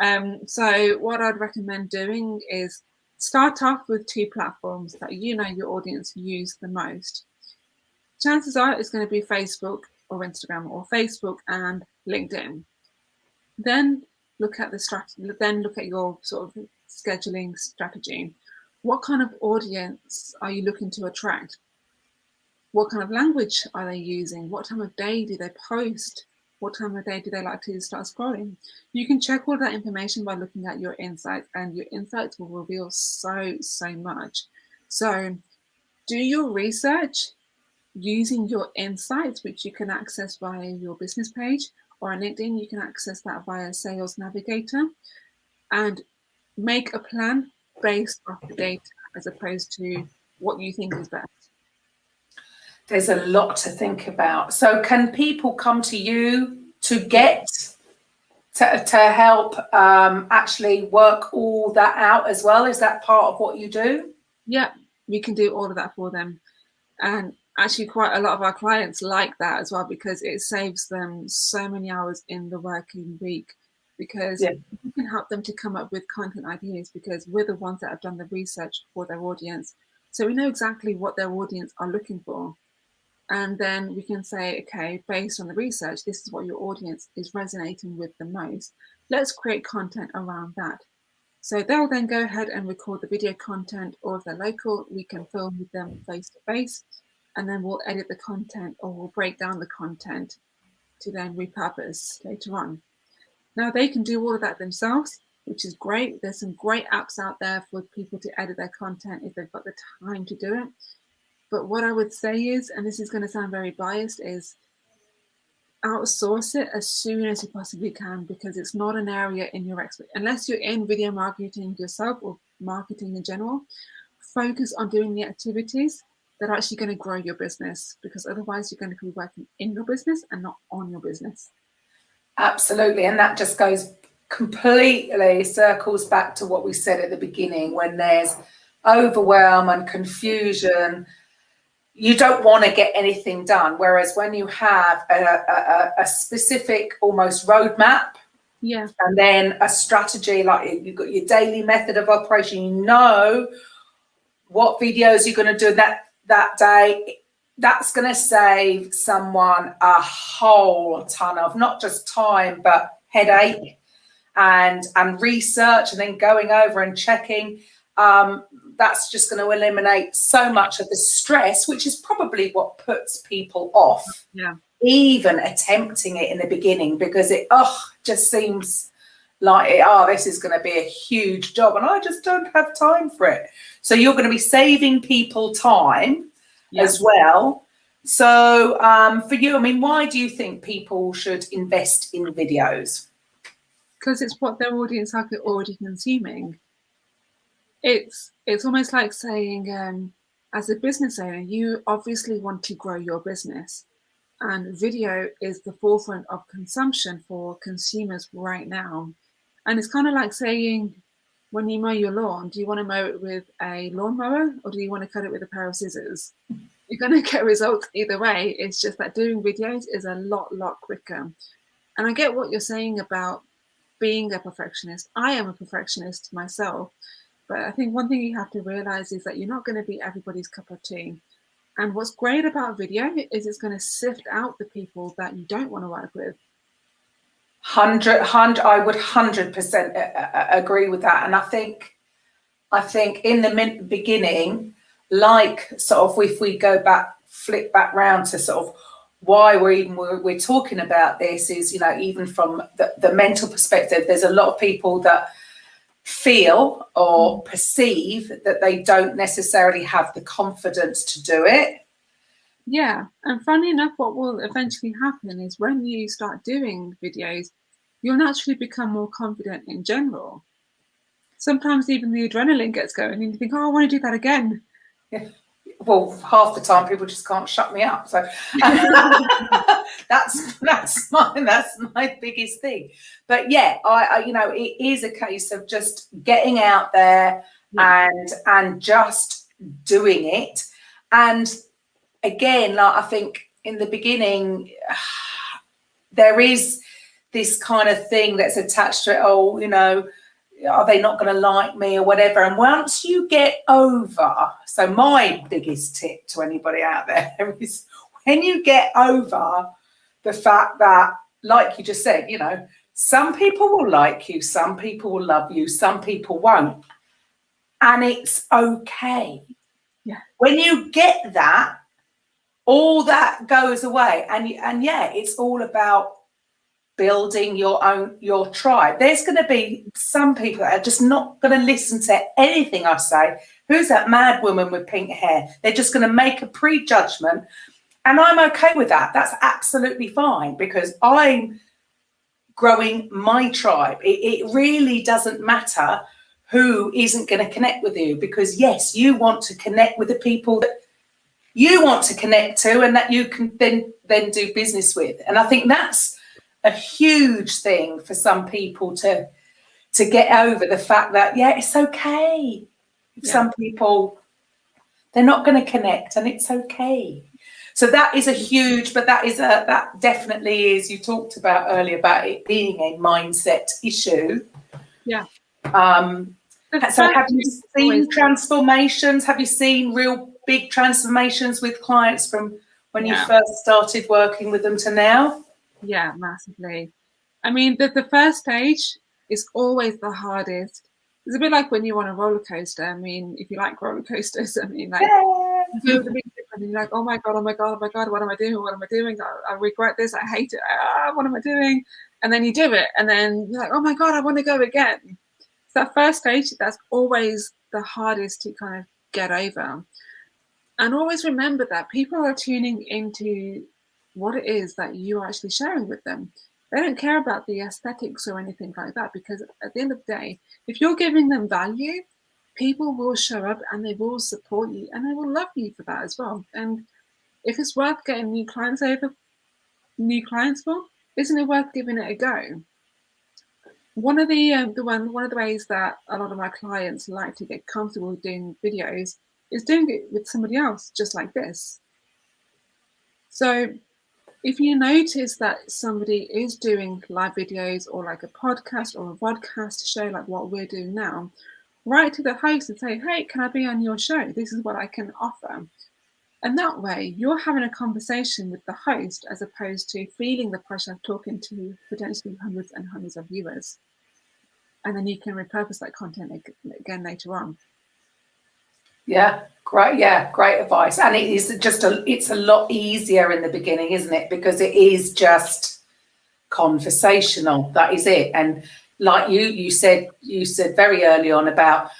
And so what I'd recommend doing is start off with 2 platforms that you know your audience use the most. Chances are it's going to be Facebook or Instagram, or Facebook and LinkedIn. Then look at the strategy. Then look at your sort of scheduling strategy. What kind of audience are you looking to attract? What kind of language are they using? What time of day do they post? What time of day do they like to start scrolling? You can check all that information by looking at your insights, and your insights will reveal so much. So do your research using your insights, which you can access via your business page, or on LinkedIn, you can access that via Sales Navigator, and make a plan based off the data as opposed to what you think is best. There's a lot to think about. So can people come to you to get to help actually work all that out as well? Is that part of what you do? Yeah, we can do all of that for them. And actually quite a lot of our clients like that as well, because it saves them so many hours in the working week, because we can help them to come up with content ideas, because we're the ones that have done the research for their audience. So we know exactly what their audience are looking for. And then we can say, okay, based on the research, this is what your audience is resonating with the most. Let's create content around that. So they'll then go ahead and record the video content, or if they're local, we can film with them face to face, and then we'll edit the content, or we'll break down the content to then repurpose later on. Now they can do all of that themselves, which is great. There's some great apps out there for people to edit their content if they've got the time to do it. But what I would say is, and this is going to sound very biased, is outsource it as soon as you possibly can, because it's not an area in your expertise. Unless you're in video marketing yourself or marketing in general, focus on doing the activities that are actually going to grow your business, because otherwise you're going to be working in your business and not on your business. Absolutely. And that just goes completely circles back to what we said at the beginning. When there's overwhelm and confusion, you don't want to get anything done. Whereas when you have a specific almost roadmap, and then a strategy, like you've got your daily method of operation, you know what videos you're going to do that day, that's going to save someone a whole ton of not just time, but headache and research, and then going over and checking. That's just going to eliminate so much of the stress, which is probably what puts people off even attempting it in the beginning, because it just seems like this is going to be a huge job and I just don't have time for it. So you're going to be saving people time as well. So for you, I mean, why do you think people should invest in videos? Because it's what their audience are already consuming. It's almost like saying, as a business owner, you obviously want to grow your business, and video is the forefront of consumption for consumers right now. And it's kind of like saying, when you mow your lawn, do you want to mow it with a lawnmower or do you want to cut it with a pair of scissors? You're going to get results either way. It's just that doing videos is a lot quicker. And I get what you're saying about being a perfectionist. I am a perfectionist myself. But I think one thing you have to realize is that you're not going to be everybody's cup of tea. And what's great about video is it's going to sift out the people that you don't want to work with. I would 100% agree with that. And I think in the beginning, like sort of if we flip back round to sort of why we're talking about this is, you know, even from the mental perspective, there's a lot of people that feel or perceive that they don't necessarily have the confidence to do it. Yeah, and funny enough, what will eventually happen is when you start doing videos, you'll naturally become more confident in general. sometimes even the adrenaline gets going and you think, oh, I want to do that again. Yeah. Well, half the time people just can't shut me up. So that's my biggest thing. But yeah, I it is a case of just getting out there and just doing it. And again, like I think in the beginning, there is this kind of thing that's attached to it. Oh, are they not going to like me or whatever? And once you get over, so my biggest tip to anybody out there is when you get over the fact that, like you just said, some people will like you, some people will love you, some people won't. And it's okay. Yeah. When you get that, all that goes away. And yeah, it's all about building your tribe. There's going to be some people that are just not going to listen to anything I say. Who's that mad woman with pink hair? They're just going to make a prejudgment, and I'm okay with that. That's absolutely fine, because I'm growing my tribe. It really doesn't matter who isn't going to connect with you, because yes, you want to connect with the people that you want to connect to and that you can then do business with. And I think that's a huge thing for some people to get over, the fact that, yeah, it's okay. Some people, they're not going to connect, and it's okay. So that is a huge, but that definitely is, you talked about earlier about it being a mindset issue. Yeah. So have you seen transformations? Have you seen real big transformations with clients from when you first started working with them to now? Yeah, massively. I mean, the first stage is always the hardest. It's a bit like when you're on a roller coaster. I mean, if you like roller coasters, I mean, like, you feel the big difference, and you're like, oh my God, what am I doing? What am I doing? I regret this. I hate it. What am I doing? And then you do it, and then you're like, oh my God, I want to go again. So that first stage, that's always the hardest to kind of get over. And always remember that people are tuning into what it is that you're actually sharing with them. They don't care about the aesthetics or anything like that, because at the end of the day, if you're giving them value, people will show up and they will support you and they will love you for that as well. And if it's worth getting new clients for, isn't it worth giving it a go? One of the ways that a lot of my clients like to get comfortable doing videos is doing it with somebody else, just like this. So if you notice that somebody is doing live videos or like a podcast or a podcast show like what we're doing now, write to the host and say, hey, can I be on your show? This is what I can offer. And that way you're having a conversation with the host, as opposed to feeling the pressure of talking to potentially hundreds and hundreds of viewers. And then you can repurpose that content again later on. Yeah, great. Yeah, great advice. And it is it's a lot easier in the beginning, isn't it? Because it is just conversational. That is it. And like you said very early on about,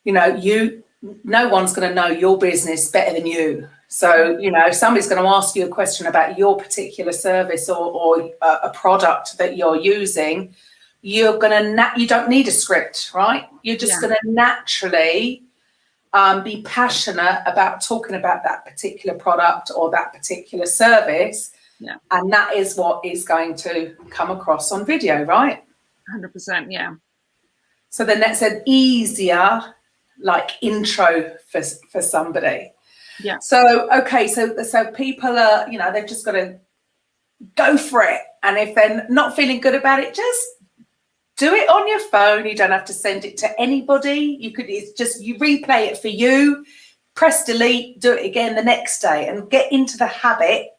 no one's going to know your business better than you. So, if somebody's going to ask you a question about your particular service or a product that you're using, you don't need a script, right? You're just going to naturally be passionate about talking about that particular product or that particular service. Yeah. And that is what is going to come across on video, right? 100%, yeah. So then that's an easier intro for somebody. Yeah. So, okay, so people are, they've just got to go for it. And if they're not feeling good about it, just do it on your phone. You don't have to send it to anybody. You replay it for you, press delete, do it again the next day, and get into the habit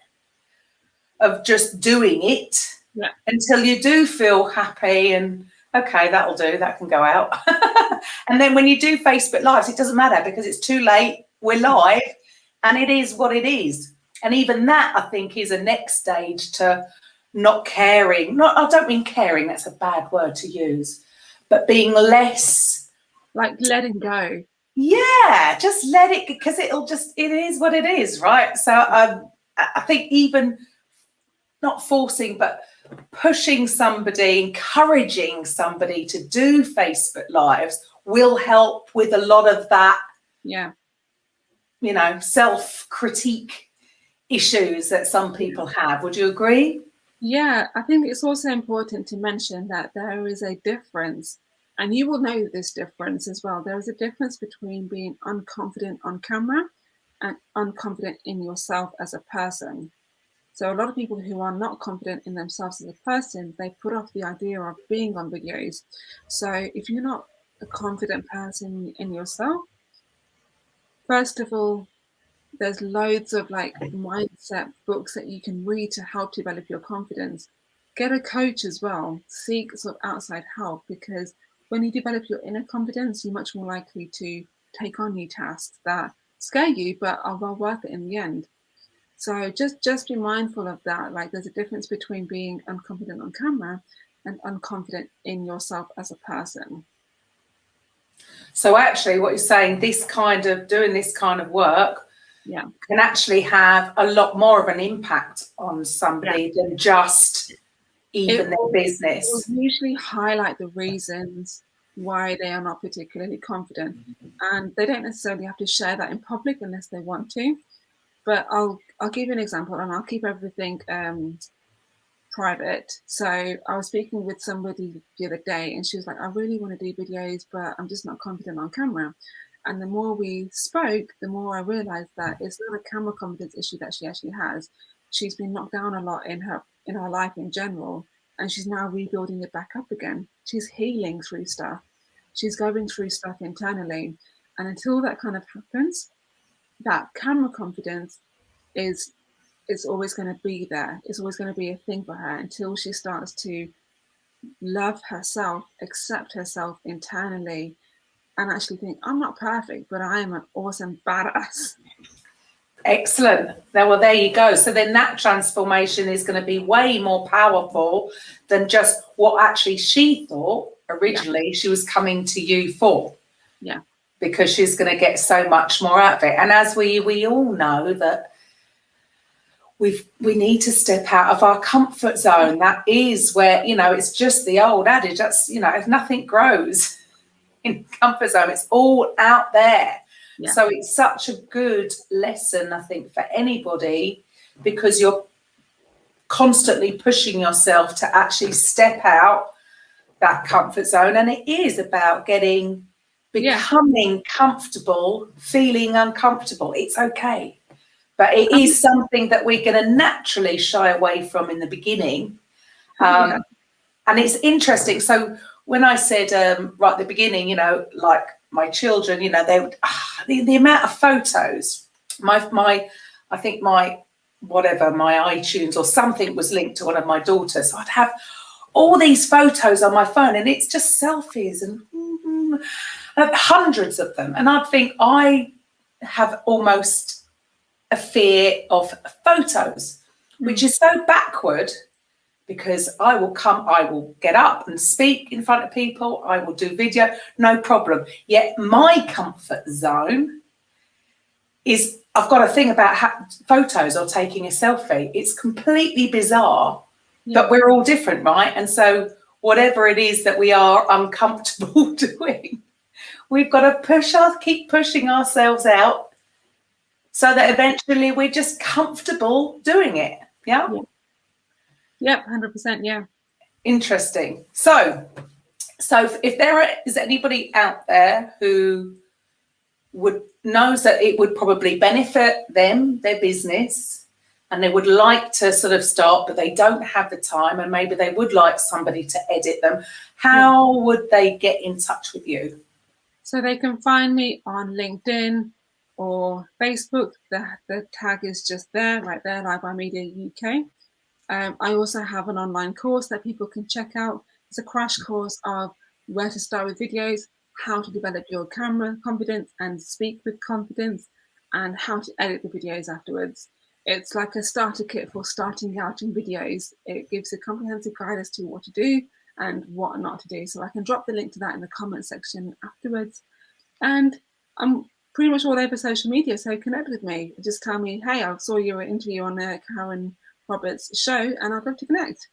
of just doing it until you do feel happy and okay, that'll do, that can go out. And then when you do Facebook Lives, it doesn't matter because it's too late. We're live and it is what it is. And even that, I think, is a next stage to not caring. I don't mean caring, that's a bad word to use, but being less like letting go. Yeah, just let it, because it is what it is, right? So I think even not forcing, but pushing somebody, encouraging somebody to do Facebook Lives will help with a lot of that, self-critique issues that some people have. Would you agree? Yeah, I think it's also important to mention that there is a difference, and you will know this difference as well. There is a difference between being unconfident on camera and unconfident in yourself as a person. So a lot of people who are not confident in themselves as a person, they put off the idea of being on videos. So if you're not a confident person in yourself, first of all, there's loads of like mindset books that you can read to help develop your confidence. Get a coach as well. Seek sort of outside help, because when you develop your inner confidence, you're much more likely to take on new tasks that scare you but are well worth it in the end. So just be mindful of that. Like, there's a difference between being unconfident on camera and unconfident in yourself as a person. So actually what you're saying, doing this kind of work can actually have a lot more of an impact on somebody than just even their business. It will usually highlight the reasons why they are not particularly confident, and they don't necessarily have to share that in public unless they want to. But I'll give you an example, and I'll keep everything private. So I was speaking with somebody the other day, and she was like, I really want to do videos, but I'm just not confident on camera. And the more we spoke, the more I realized that it's not a camera confidence issue that she actually has. She's been knocked down a lot in her life in general, and she's now rebuilding it back up again. She's healing through stuff. She's going through stuff internally. And until that kind of happens, that camera confidence is always going to be there. It's always going to be a thing for her until she starts to love herself, accept herself internally, and actually think, I'm not perfect, but I am an awesome badass. Excellent. Well, there you go. So then that transformation is going to be way more powerful than just what actually she thought originally she was coming to you for. Yeah. Because she's going to get so much more out of it. And as we all know that we need to step out of our comfort zone. That is where, it's just the old adage. That's, if nothing grows in comfort zone, it's all out there. Yeah. So it's such a good lesson, I think, for anybody, because you're constantly pushing yourself to actually step out that comfort zone. And it is about becoming comfortable, feeling uncomfortable. It's okay. But it is something that we're going to naturally shy away from in the beginning. And it's interesting. So when I said right at the beginning, like my children, they would, the amount of photos, my iTunes or something was linked to one of my daughters. So I'd have all these photos on my phone, and it's just selfies and hundreds of them. And I'd think I have almost a fear of photos, which is so backward, because I will get up and speak in front of people. I will do video, no problem. Yet my comfort zone is, I've got a thing about photos or taking a selfie. It's completely bizarre, but we're all different, right? And so whatever it is that we are uncomfortable doing, we've got to keep pushing ourselves out so that eventually we're just comfortable doing it. Yeah? Yep, 100%, yeah. Interesting. So if there is anybody out there who knows that it would probably benefit them, their business, and they would like to sort of start, but they don't have the time, and maybe they would like somebody to edit them, how would they get in touch with you? So they can find me on LinkedIn or Facebook. The tag is just there, right there, Livewire Media UK. I also have an online course that people can check out. It's a crash course of where to start with videos, how to develop your camera confidence and speak with confidence, and how to edit the videos afterwards. It's like a starter kit for starting out in videos. It gives a comprehensive guide as to what to do and what not to do. So I can drop the link to that in the comment section afterwards. And I'm pretty much all over social media, so connect with me. Just tell me, hey, I saw your interview on Karen Roberts' show, and I'd love to connect.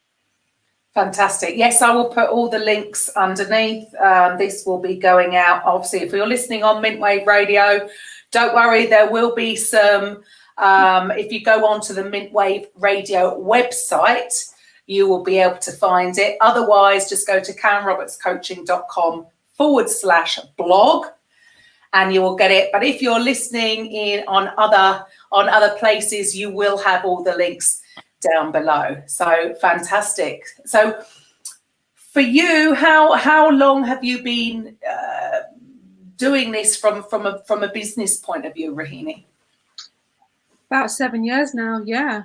Fantastic. Yes, I will put all the links underneath. This will be going out. Obviously, if you're listening on Mintwave Radio, don't worry, there will be some. If you go onto the Mintwave Radio website, you will be able to find it. Otherwise, just go to KarenRobertsCoaching.com/blog and you will get it. But if you're listening in on other places, you will have all the links down below. So fantastic. So for you, how long have you been doing this from a business point of view, Rohini? About 7 years now. Yeah.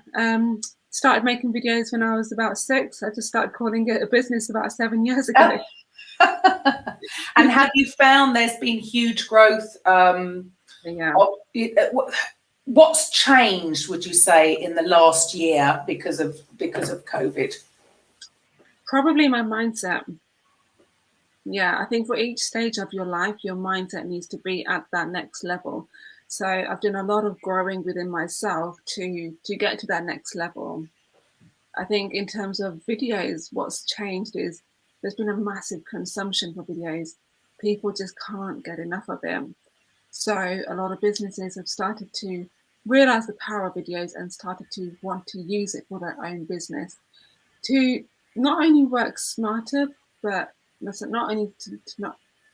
Started making videos when I was about 6. I just started calling it a business about 7 years ago. And have you found there's been huge growth? Yeah. What's changed, would you say, in the last year because of COVID? Probably my mindset. Yeah, I think for each stage of your life, your mindset needs to be at that next level. So I've done a lot of growing within myself to get to that next level. I think in terms of videos, what's changed is there's been a massive consumption for videos. People just can't get enough of them. So a lot of businesses have started to realize the power of videos and started to want to use it for their own business to not only work smarter, but not only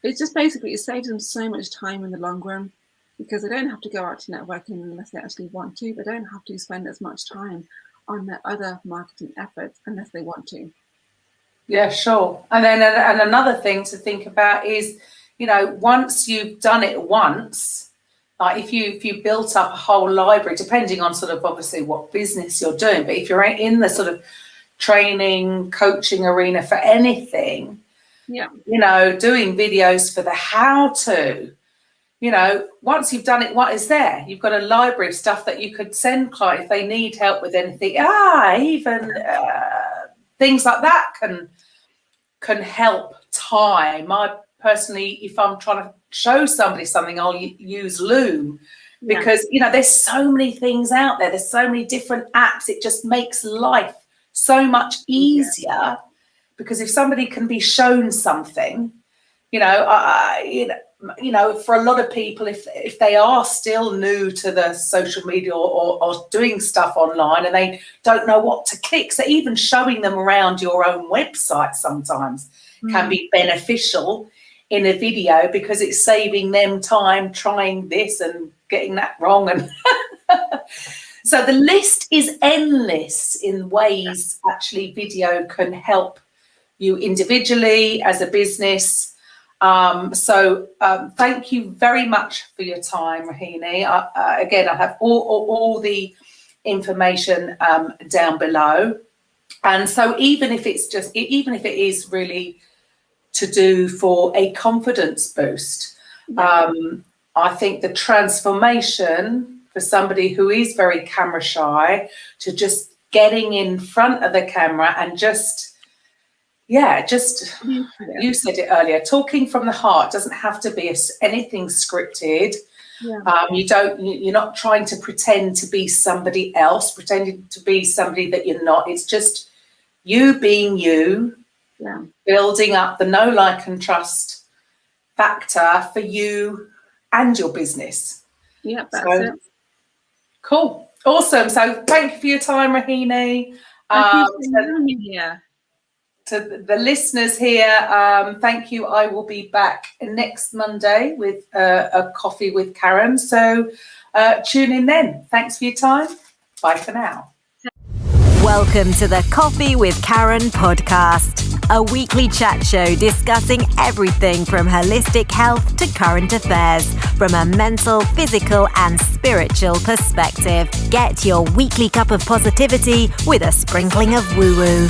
it's just basically, it saves them so much time in the long run, because they don't have to go out to networking unless they actually want to. They don't have to spend as much time on their other marketing efforts unless they want to. Yeah, sure. And then and another thing to think about is, once you've done it once, like if you built up a whole library, depending on sort of obviously what business you're doing, but if you're in the sort of training, coaching arena for anything, doing videos for the how-to, once you've done it, what is there? You've got a library of stuff that you could send clients if they need help with anything. Even things like that can help time. I personally, if I'm trying to show somebody something, I'll use Loom, because there's so many things out there. There's so many different apps. It just makes life so much easier, because if somebody can be shown something, for a lot of people, if they are still new to the social media or doing stuff online and they don't know what to click, so even showing them around your own website sometimes can be beneficial in a video, because it's saving them time trying this and getting that wrong. And so the list is endless in ways actually video can help you individually, as a business. So thank you very much for your time, Rohini. Again, I have all the information down below. And so even if it is really to do for a confidence boost, I think the transformation for somebody who is very camera shy to just getting in front of the camera and you said it earlier, talking from the heart, doesn't have to be anything scripted. You're not trying to pretend to be somebody else, pretending to be somebody that you're not. It's just you being you, building up the know, like and trust factor for you and your business. Yeah, that's it. Cool. Awesome. So thank you for your time, Rohini. To the listeners here, thank you. I will be back next Monday with a coffee with Karen. So tune in then. Thanks for your time. Bye for now. Welcome to the Coffee with Karen podcast, a weekly chat show discussing everything from holistic health to current affairs from a mental, physical and spiritual perspective. Get your weekly cup of positivity with a sprinkling of woo-woo.